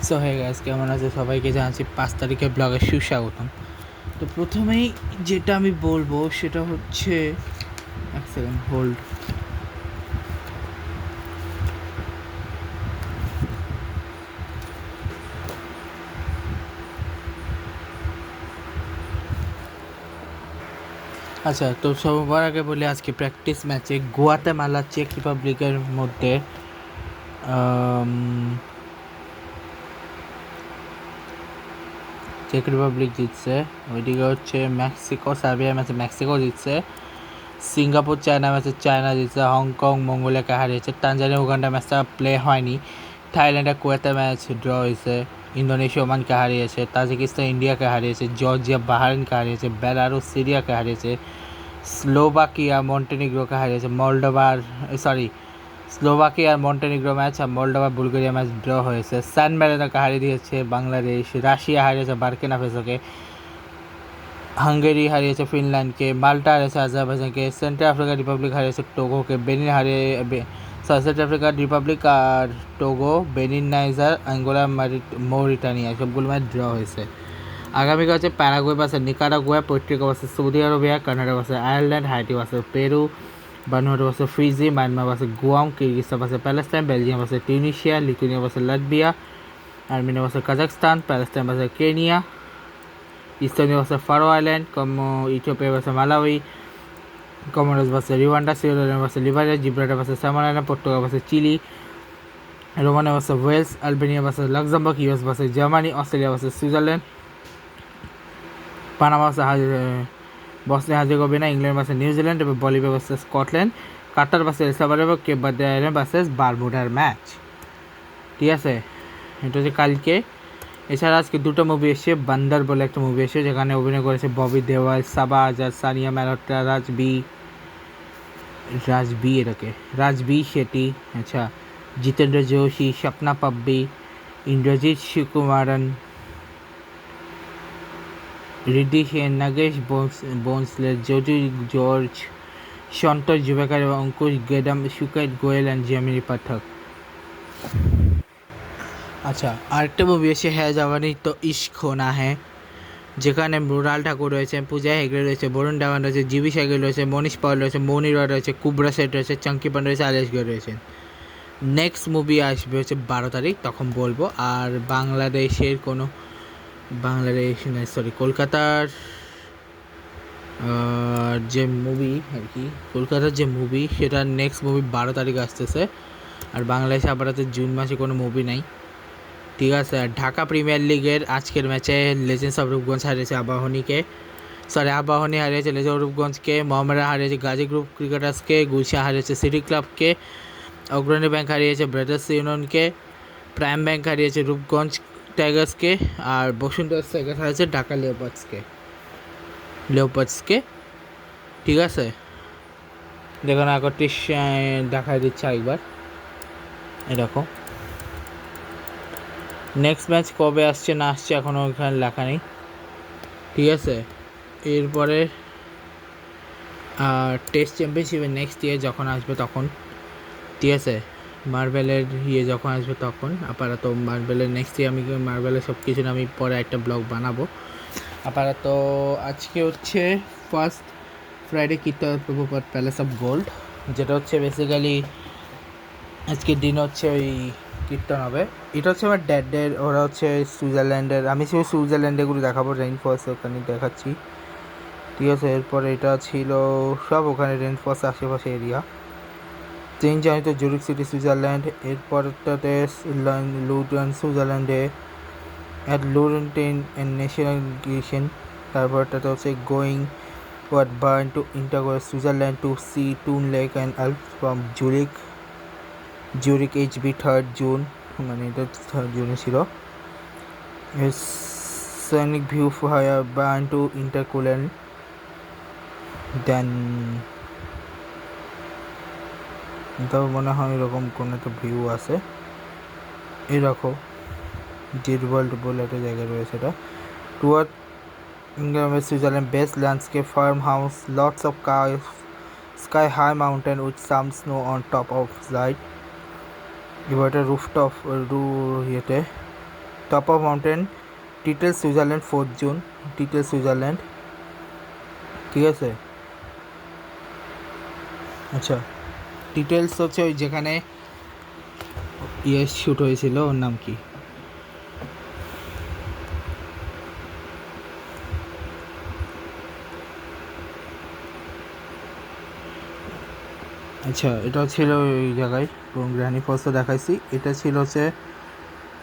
So hey guys, কেমন আছে সবাইকে জানাচ্ছি 5 তারিখের ব্লগে সুস্বাগতম। তো প্রথমেই যেটা আমি বলবো সেটা হচ্ছে, এক সেকেন্ড হোল্ড। আচ্ছা, তো সবার আগে বলি আজকে প্র্যাকটিস ম্যাচে গুয়াতেমালা চেক রিপাবলিকের মধ্যে চেক রিপাবলিক জিতছে। ওইদিকে হচ্ছে মেক্সিকো সার্বিয়া ম্যাচে মেক্সিকো জিতছে। সিঙ্গাপুর চায়না ম্যাচে চায়না জিতছে। হংকং মঙ্গোলিয়াকে হারিয়েছে। তানজানিয়া উগান্ডা ম্যাচটা প্লে হয়নি। থাইল্যান্ডে কুয়েতে ম্যাচ ড্র হয়েছে। ইন্দোনেশিয়া ওমানকে হারিয়েছে। তাজিকিস্তান ইন্ডিয়াকে হারিয়েছে। জর্জিয়া বাহারিনকে হারিয়েছে। বেলারুস সিরিয়াকে হারিয়েছে। স্লোভাকিয়া মন্টেনিগ্রোকে হারিয়েছে। স্লোভাকিয়া আর মন্টেনিগ্রো ম্যাচ আর মলডোভা বুলগেরিয়া ম্যাচ ড্র হয়েছে। সান ম্যারিনোকে হারিয়ে দিয়েছে বাংলাদেশ। রাশিয়া হারিয়েছে বার্কিনা ফেসোকে। হাঙ্গেরি হারিয়েছে ফিনল্যান্ডকে। মাল্টা হারিয়েছে আজারবাইজানকে। সেন্ট্রাল আফ্রিকা রিপাবলিক হারিয়েছে টোগোকে। সেন্ট্রাল আফ্রিকা রিপাবলিক আর Togo, Benin, Niger, Angola, Mauritania সবগুলো ম্যাচ ড্র হয়েছে। আগামীকাল হচ্ছে Paraguay versus Nicaragua, Portugal versus Saudi Arabia, Canada versus Ireland, Haiti versus Peru, Vanuatu versus Fiji, Myanmar versus Guam, Kyrgyzstan versus Palestine, Belgium versus Tunisia, Lithuania versus Latvia, Armenia versus Kazakhstan, Palestine versus Kenya, Estonia versus Faroe Island, Ethiopia versus Malawi, Comoros versus Rwanda, Sierra Leone versus Liberia, Gibraltar versus San Marino, Portugal versus Chile, Romania versus Wales, Albania versus Luxembourg, US versus Germany, Australia versus Switzerland, Panama versus Bosnia Herzegovina, England versus New Zealand এবং Bolivia versus Scotland, Qatar versus El Salvador এবং Cape Verde Island versus বারমুডার match. ঠিক আছে, এটা হচ্ছে কালকে। এছাড়া আজকে দুটো মুভি এসছে। বান্দার বলে একটা মুভি এসছে, যেখানে অভিনয় করেছে ববি দেওয়াল, সাবা আজাদ, সানিয়া মালহোত্রা, রাজবি শেট্টি, আচ্ছা, জিতেন্দ্র जोशी, স্বপ্না পাব্বি, ইন্দ্রজিৎ সুকুমারন, রিদ্ধি সেন, নাগেশ বোন্সলে, জোজু জর্জ, সন্তোষ জুবেকার এবং অঙ্কুশ গেদাম, সুকেত গোয়েল অ্যান্ড জেমিনি পাঠক। আচ্ছা, আরেকটা মুভি এসে হ্যাঁ জাওয়ানি তো ইশক হোনা হ্যাঁ, যেখানে মৃণাল ঠাকুর রয়েছে, পূজা হেগড়ে রয়েছে, বরুণ ধাওয়ান রয়েছে, জিবি সাইকেল রয়েছে, মনীষ পাল রয়েছে, মৌনি রয় রয়েছে, কুবরা সেট রয়েছে, চাঙ্কি পান্ডে রয়েছে, আলেশ গড় রয়েছে। নেক্সট মুভি আসবে হচ্ছে 12 তারিখ, তখন বলবো। আর কলকাতার যে মুভি আর কি, কলকাতার যে মুভি সেটা নেক্সট মুভি 12 তারিখ আসতেছে। আর বাংলাদেশে আপাতত জুন মাসে কোনো মুভি নাই। ঠিক আছে, আর ঢাকা প্রিমিয়ার লিগের আজকের ম্যাচে লেজেন্ডস অফ রূপগঞ্জ হারিয়েছে আবাহনী হারিয়েছে লেজেন্ডস অফ রূপগঞ্জকে, মোহামেডান হারিয়েছে গাজী গ্রুপ ক্রিকেটার্সকে, গুলশা হারিয়েছে সিটি ক্লাবকে, অগ্রণী ব্যাংক হারিয়েছে ব্রাদার্স ইউনিয়নকে, প্রাইম ব্যাংক হারিয়েছে রূপগঞ্জ টাইগার্সকে, আর বসুন্ধরা টাইগার্স হারিয়েছে ঢাকা লিওপার্ডসকে। ঠিক আছে, দেখুন আগরটি দেখাই দিচ্ছে একবার, এরকম। নেক্সট ম্যাচ কবে আসছে না আসছে এখনও ওখানে লেখা নেই। ঠিক আছে, এরপরে টেস্ট চ্যাম্পিয়নশিপের নেক্সট ইয়ার যখন আসবে তখন, ঠিক আছে, মার্বেলের যখন আসবে তখন। আপাতত মার্বেলের নেক্সট ইয়ার, আমি মার্বেলের সব কিছু আমি পরে একটা ব্লগ বানাবো। আপাতত আজকে হচ্ছে first Friday kirtan palace of gold, যেটা হচ্ছে বেসিক্যালি আজকের দিন হচ্ছে ওই কীর্তন হবে। এটা হচ্ছে আমার ড্যাডের, ওরা হচ্ছে সুইজারল্যান্ডের, আমি শুধু সুইজারল্যান্ডেগুলো দেখাবো, রেইনফলস ওখানে দেখাচ্ছি। ঠিক আছে, এরপরে এটা ছিল সব ওখানে রেইনফলস আশেপাশে এরিয়া। চেঞ্জ জানি তো জুরিক সিটি সুইজারল্যান্ড, এরপরটাতে লুডেন সুইজারল্যান্ডে, অ্যাট লুডেনটেন ন্যাশনালাইজেশন। তারপরটাতে হচ্ছে গোয়িং ওয়াট বার্ন টু ইন্টারগোর Switzerland to see Thun lake and Alps from Zurich HB 3rd June, মানে এটা 3rd জুনে ছিল। scenic view via barn to intercoolant, দেন তাও মনে হয় এরকম কোনো একটা ভিউ আছে। এরকম ডিড ওয়ার্ল্ড বলে একটা জায়গা রয়েছে, এটা toward Switzerland best landscape farm house, lots of sky high mountain with some snow on top of light. এবার এটা রুফটপ ইয়েতে top of mountain details Switzerland 4 June, details Switzerland, ঠিক আছে। আচ্ছা, ডিটেলস হচ্ছে ওই যেখানে শ্যুট হয়েছিল, ওর নাম কি, আচ্ছা এটা ছিল ওই জায়গায়, গ্র্যানি ফলসও দেখাইছি। এটা ছিল হচ্ছে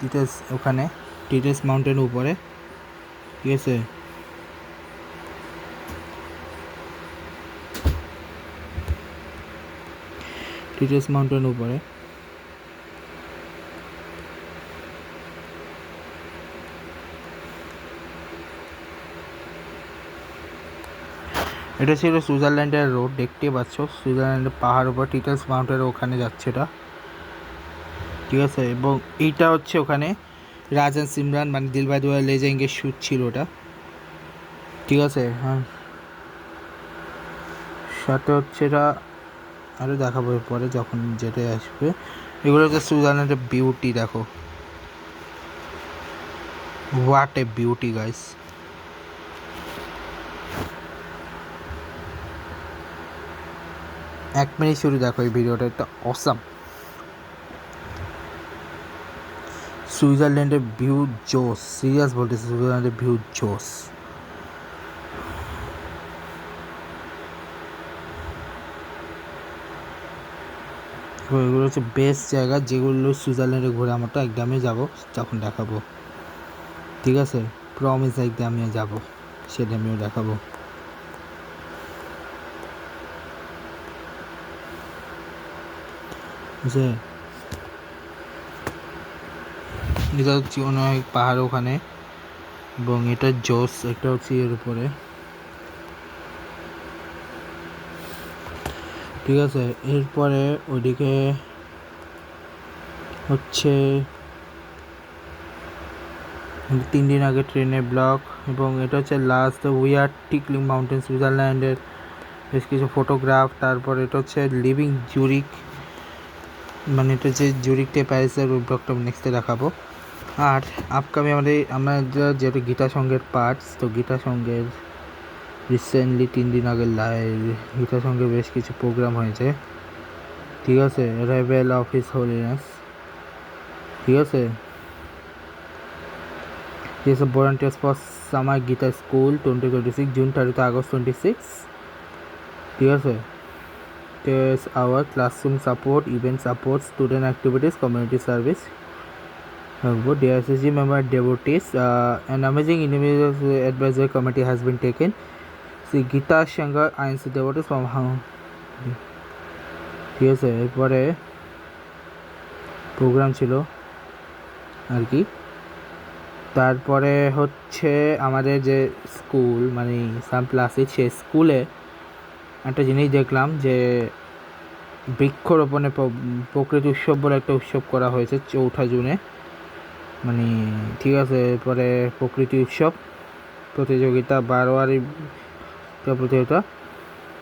ডিটেলস, ওখানে ডিটেলস মাউন্টেন উপরে, ঠিক আছে। ডিটেলস মাউন্টেন উপরে, এটা ছিল সুইজারল্যান্ডের রোড, দেখতে পাচ্ছ সুইজারল্যান্ডের পাহাড় উপর ডিটেলস মাউন্টেনের ওখানে যাচ্ছে এটা, ঠিক আছে। এবং এইটা হচ্ছে ওখানে রাজন সিমরান মানে দিলবাই দুলায় লে জায়েঙ্গে শ্যুট ছিল ওটা, ঠিক আছে। হ্যাঁ, সাথে হচ্ছে এটা আরও দেখাবো পরে যখন যেটাই আসবে। এগুলো হচ্ছে সুইজারল্যান্ডের বিউটি, দেখো হোয়াট এ বিউটি গাইস। এক মিনিট শুরু দেখো এই ভিডিওটা, একটা অসাম। সুইজারল্যান্ডের ভিউ জোস, সিরিয়াস বলতেছে, সুইজারল্যান্ডের ভিউ জোস। এগুলো হচ্ছে বেস্ট জায়গা যেগুলো সুইজারল্যান্ডে ঘোরা মতো, একদম আমি যাবো তখন দেখাবো, ঠিক আছে। প্রমিস একদম আমিও যাবো, সেটা আমিও দেখাবো। বুঝছে, এটা হচ্ছে অনেক পাহাড় ওখানে, এবং এটা জোস একটা হচ্ছে এর উপরে, ঠিক আছে। এরপরে ওইদিকে হচ্ছে 3 দিন আগে ট্রেনের ব্লগ, এবং এটা হচ্ছে last we are tickling mountain সুইজারল্যান্ডের বেশ কিছু ফটোগ্রাফ। তারপর এটা হচ্ছে লিভিং জুরিক, মানে এটা হচ্ছে জুরিকটে প্যারিসের, ওই ব্লগটা আমি নেক্সটে দেখাবো। আর আপকামিং আমরা যেটা গীতা সঙ্গের পার্টস, তো গীতা সঙ্গের রিসেন্টলি 3 দিন আগে লাইভ গীতা সঙ্গে বেশ কিছু প্রোগ্রাম হয়েছে, ঠিক আছে। রেবেল অফ হিজ হোলিনেস, ঠিক আছে। This is volunteers for Summer Gita School 2026 June 30 to August 26, ঠিক আছে। There's our classroom support, event support, student activities, community service. Dear SSG member devotees, an amazing individual advisory committee has been taken. See Gita Shankar INC devotees from ঠিক আছে। এরপরে programme ছিল আর কি। তারপরে হচ্ছে আমাদের যে স্কুল মানে সাম প্লাসিক, সে স্কুলে একটা জিনিস দেখলাম যে বৃক্ষরোপণে প্রকৃতি উৎসব বলে একটা উৎসব করা হয়েছে 4 জুনে, মানে ঠিক আছে। এরপরে প্রকৃতি উৎসব প্রতিযোগিতা, 12 প্রতিযোগিতা,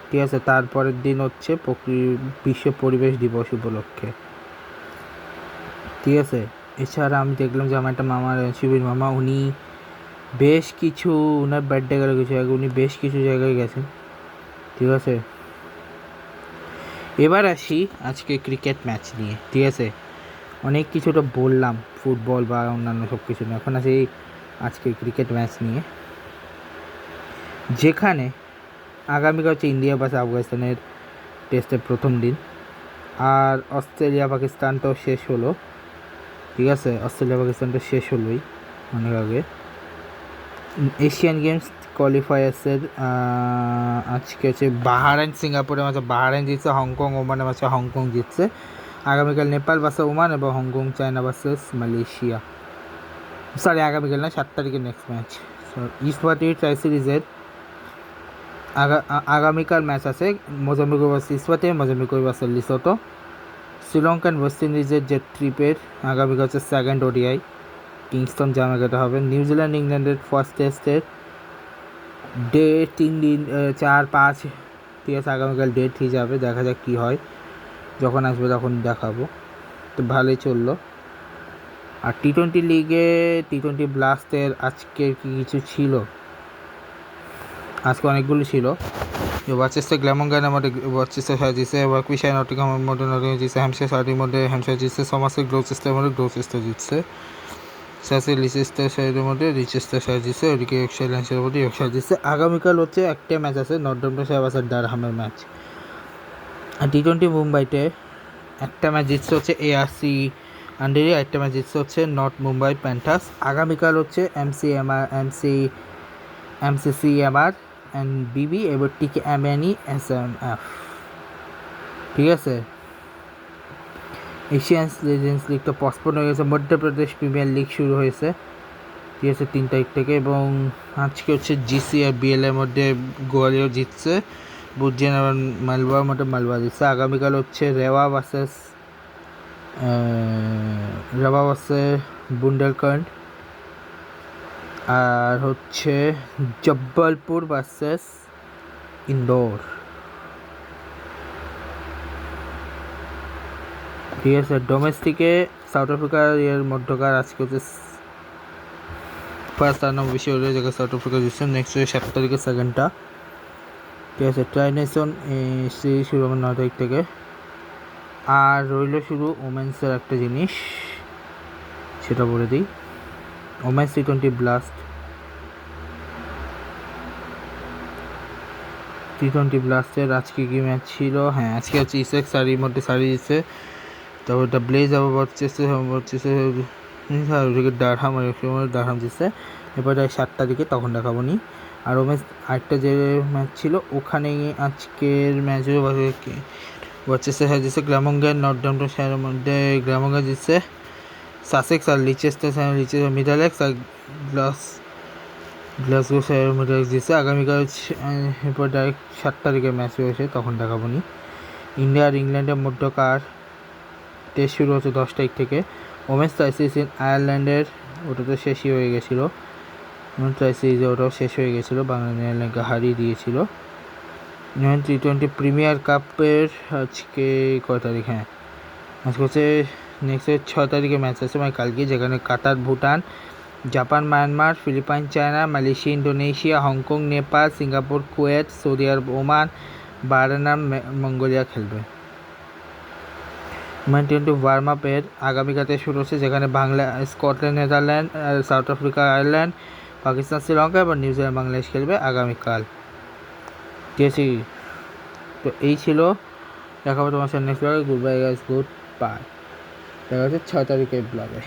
ঠিক আছে। তারপরের দিন হচ্ছে বিশ্ব পরিবেশ দিবস উপলক্ষে, ঠিক আছে। এছাড়া আমি দেখলাম যে আমার একটা মামা, শিবির মামা, উনি বেশ কিছু ওনার বার্থডে গেল কিছু আগে, উনি বেশ কিছু জায়গায় গেছেন, ঠিক আছে। এবার আসি আজকে ক্রিকেট ম্যাচ নিয়ে, ঠিক আছে। অনেক কিছুটা বললাম ফুটবল বা অন্যান্য সব কিছু নিয়ে, এখন আসি আজকে ক্রিকেট ম্যাচ নিয়ে, যেখানে আগামীকাল হচ্ছে ইন্ডিয়া ভার্সেস আফগানিস্তানের টেস্টের প্রথম দিন। আর অস্ট্রেলিয়া পাকিস্তান তো শেষ হলো, ঠিক আছে। অস্ট্রেলিয়া পাকিস্তানটা শেষ হলোই অনেক আগে। এশিয়ান গেমস কোয়ালিফায়ার্সের আজকে হচ্ছে বাহারাইন সিঙ্গাপুরের মাঝে বাহারাইন জিতছে, হংকং ওমানের মাঝে হংকং জিতছে। আগামীকাল নেপাল ভার্সেস ওমান এবং Hong Kong China versus Malaysia, sorry আগামীকাল না, 7 তারিখের নেক্সট ম্যাচ। ইস্ট ট্রাই সিরিজের আগামীকাল ম্যাচ আছে মোজাম্বিক ভার্সেস ইস্পাতে, Mozambique versus Lesotho. Sri Lankan West ইন্ডিজের যে ট্রিপের আগামীকাল হচ্ছে 2nd ওডিআই, কিংস্টন জামাইকাতে হবে। নিউজিল্যান্ড ইংল্যান্ডের ফার্স্ট টেস্টের ডেট 3 দিন 4-5, ঠিক আছে। আগামীকাল ডেট ঠিক যাবে, দেখা যাক কী হয়, যখন আসবে তখন দেখাবো। তো ভালোই চললো। আর টি-20 লিগে টি-20 ব্লাস্টের আজকে কিছু ছিল, আজকে অনেকগুলো ছিল। ওয়াচেস্টার গ্ল্যামঙ্গানের মধ্যে ওয়াচেস্টার জিতছে, ওয়ার্কশায়ার নটিংহামের মধ্যে নটিংহাম জিতছে, হ্যাম্পশায়ার সার্ডির মধ্যে হ্যাম্পশায়ার জিতছে, সমারসেট গ্লৌচেস্টারের মধ্যে গ্লৌচেস্টার জিতছে, সাসেক্স লিচেস্টারশায়ারের মধ্যে লিচেস্টারশায়ার জিতছে, ওদিকে ইয়র্কশায়ার ল্যাঙ্কাশায়ারের মধ্যে ইয়র্কশায়ার জিতছে। আগামীকাল হচ্ছে একটা ম্যাচ আছে, নর্দাম্পটনশায়ার ভার্সেস ডারহামের ম্যাচ। আর টি-20 মুম্বাইতে একটা ম্যাচ জিতছে হচ্ছে এআরসি আন্ডারে, একটা ম্যাচ জিতছে হচ্ছে নর্থ মুম্বাই প্যান্থার্স। আগামীকাল হচ্ছে এমসিসিএমআর অ্যান্ড বিবি এবার টিকেএমএনই এসএমএফ, ঠিক আছে। এশিয়ান লেজেন্ডস লিগটা পসপন্ড হয়ে গেছে, মধ্যপ্রদেশ প্রিমিয়ার লিগ শুরু হয়েছে, ঠিক আছে, 3 তারিখ থেকে। এবং আজকে হচ্ছে জিসি আর বিএলের মধ্যে গোয়ালিয়র জিতছে, বুজিয়ান আর মালওয়ার মধ্যে মালওয়া জিতছে। আগামীকাল হচ্ছে রেওয়া ভার্সেস বুন্দেলখণ্ড, আর হচ্ছে জব্বলপুর ভার্সেস ইন্দোর, ঠিক আছে। ডোমেস্টিকে সাউথ আফ্রিকার এর মধ্যকার আজকে হচ্ছে ফার্স্ট আর নম্বর বেশি হলে জায়গায় সাউথ আফ্রিকা জিতছে, নেক্সট 7 তারিখে সেকেন্ডটা, ঠিক আছে। ট্রাই নেশন সিরিজ শুরু হবে 9 তারিখ থেকে। আর রইল শুধু ওমেন্সের একটা জিনিস, সেটা বলে দিই। ওমেন্স টি-20 ব্লাস্ট, টি-20 ব্লাস্টের আজকে কি ম্যাচ ছিল? হ্যাঁ, আজকে হচ্ছে ইসেক্স সারির মধ্যে সারি দিচ্ছে, তারপর দ্য ব্লেজ আবার ওদিকে ডারহাম জিতছে। এরপর 7 তারিখে তখন দেখাবো নি। আর ওমেন্স আরেকটা যে ম্যাচ ছিল ওখানে আজকের ম্যাচে ওয়াচেস্টার জিতছে গ্ল্যামঙ্গার, নর্দাম্পটনশায়ারের মধ্যে গ্ল্যামঙ্গার জিতছে, সাসেক্স আর লিচেস্টার মিডলসেক্স আর গ্লাসগোশায়ারের মিডলসেক্স জিতছে। আগামীকাল এরপর ডাইরেক্ট 7 তারিখে ম্যাচ রয়েছে, তখন দেখাবো নি। ইন্ডিয়া আর ইংল্যান্ডের মধ্যকার টেস্ট শুরু হচ্ছে 10 তারিখ থেকে। ওমেন্স ট্রাই সিরিজ আয়ারল্যান্ডের ওটা তো শেষই হয়ে গেছিলো, ওমেন্স ট্রাই সিরিজে ওটাও শেষ হয়ে গেছিলো, বাংলাদেশ আয়ারল্যান্ডকে হারিয়ে দিয়েছিল। টি-20 প্রিমিয়ার কাপের আজকে কয় তারিখ? হ্যাঁ, আজকে হচ্ছে নেক্সট 6 তারিখে ম্যাচ আছে, মানে কালকে, যেখানে Qatar Bhutan, Japan Myanmar, Philippine China, Malaysia Indonesia, Hong Kong Nepal, Singapore Kuwait, Saudi Arab Oman, Bahrain আর মঙ্গোলিয়া খেলবে। টি-20 ওয়ার্ম আপের আগামীকালতে শুরু হচ্ছে, যেখানে Bangla Scotland Netherland, South Africa Ireland, Pakistan Sri Lanka এবং নিউজিল্যান্ড বাংলাদেশ খেলবে আগামীকাল, ঠিক আছে। তো এই ছিল, দেখা হবে তোমার সাথে নেক্সট ব্লগে। Good bye guys, good bye, দেখা হচ্ছে 6 তারিখের ব্লগে।